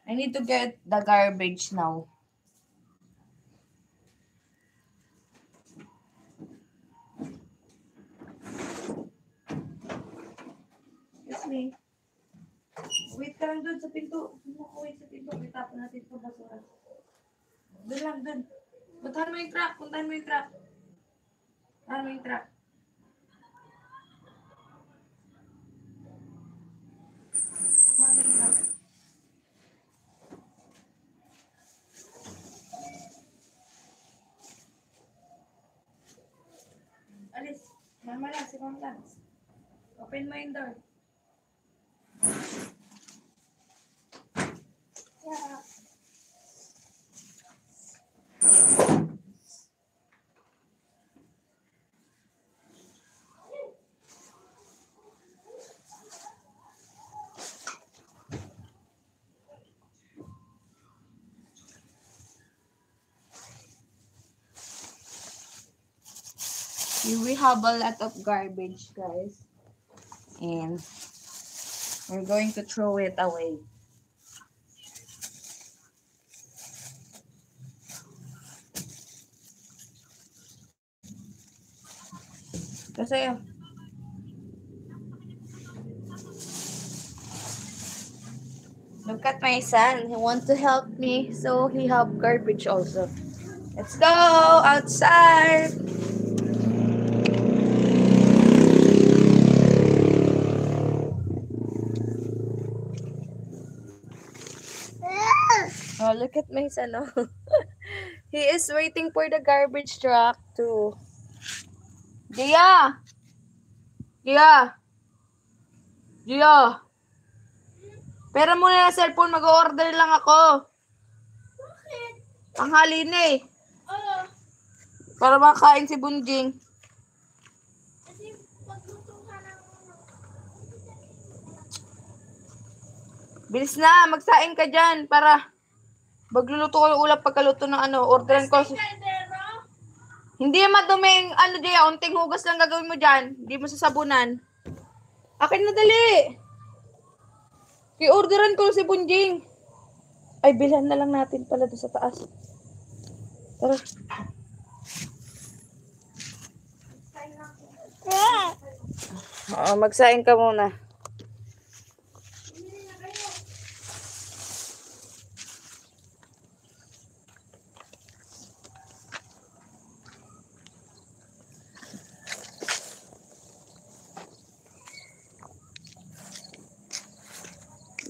I need to get the garbage now. Excuse me. Wait ka lang dun sa pinto. Wait sa pinto. Itapon natin ito basura. Doon lang, doon. Puntahan mo yung truck. Puntahan mo yung truck. Puntahan mo yung truck. Puntahan mo yung truck. Alis. Mama lang, si Mama lang. Open mo yung door. Yeah. We have a lot of garbage, guys. And we're going to throw it away. Kasi look at my son. He wants to help me, so he have garbage also. Let's go outside. Oh, look at my son. Oh. He is waiting for the garbage truck to. Gia! Gia! Gia! Pera muna na cellphone, mag-order lang ako. Bakit? Tanghali na eh. Ano? Para makain si Bunjing. Kasi magluto ka ng... Bilis na, magsaing ka dyan para magluluto ko yung ulam pagkaluto ng ano, orderan ko. Kaldero? Hindi maduming ano dyan, unting hugas lang gagawin mo dyan. Hindi mo sasabunan. Akin na dali. I-orderan ko si Bunjing. Ay, bilhan na lang natin pala doon sa taas. Tara. Oo, magsaing ka muna.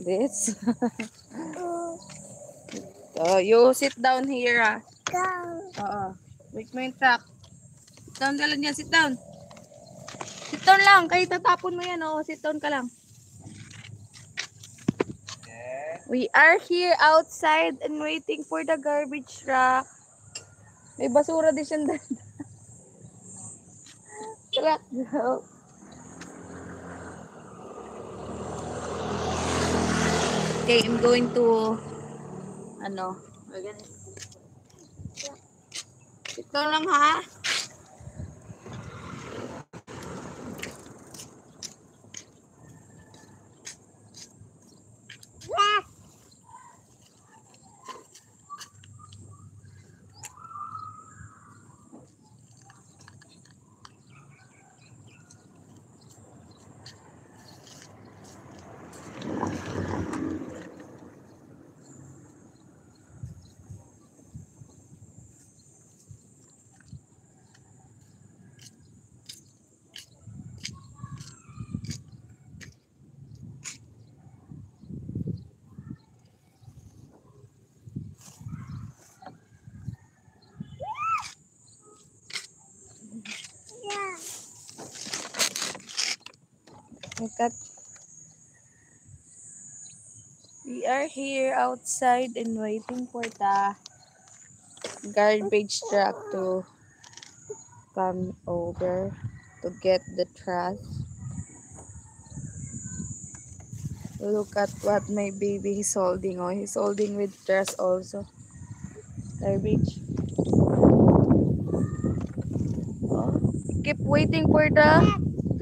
This. So, you sit down here, ah. Oo. Wait mo yung truck. Sit down ka lang dyan. Sit down. Sit down lang. Kahit tatapon mo yan, oh. Sit down ka lang. We are here outside and waiting for the garbage truck. May basura din siyang danda. Truck, go. Okay, I'm going to ito lang ha. We are here outside and waiting for the garbage truck to come over to get the trash. Look at what my baby is holding. Oh, he's holding with trash also. Garbage. Oh, keep waiting for the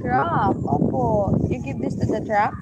truck. Opo. You give this to the truck?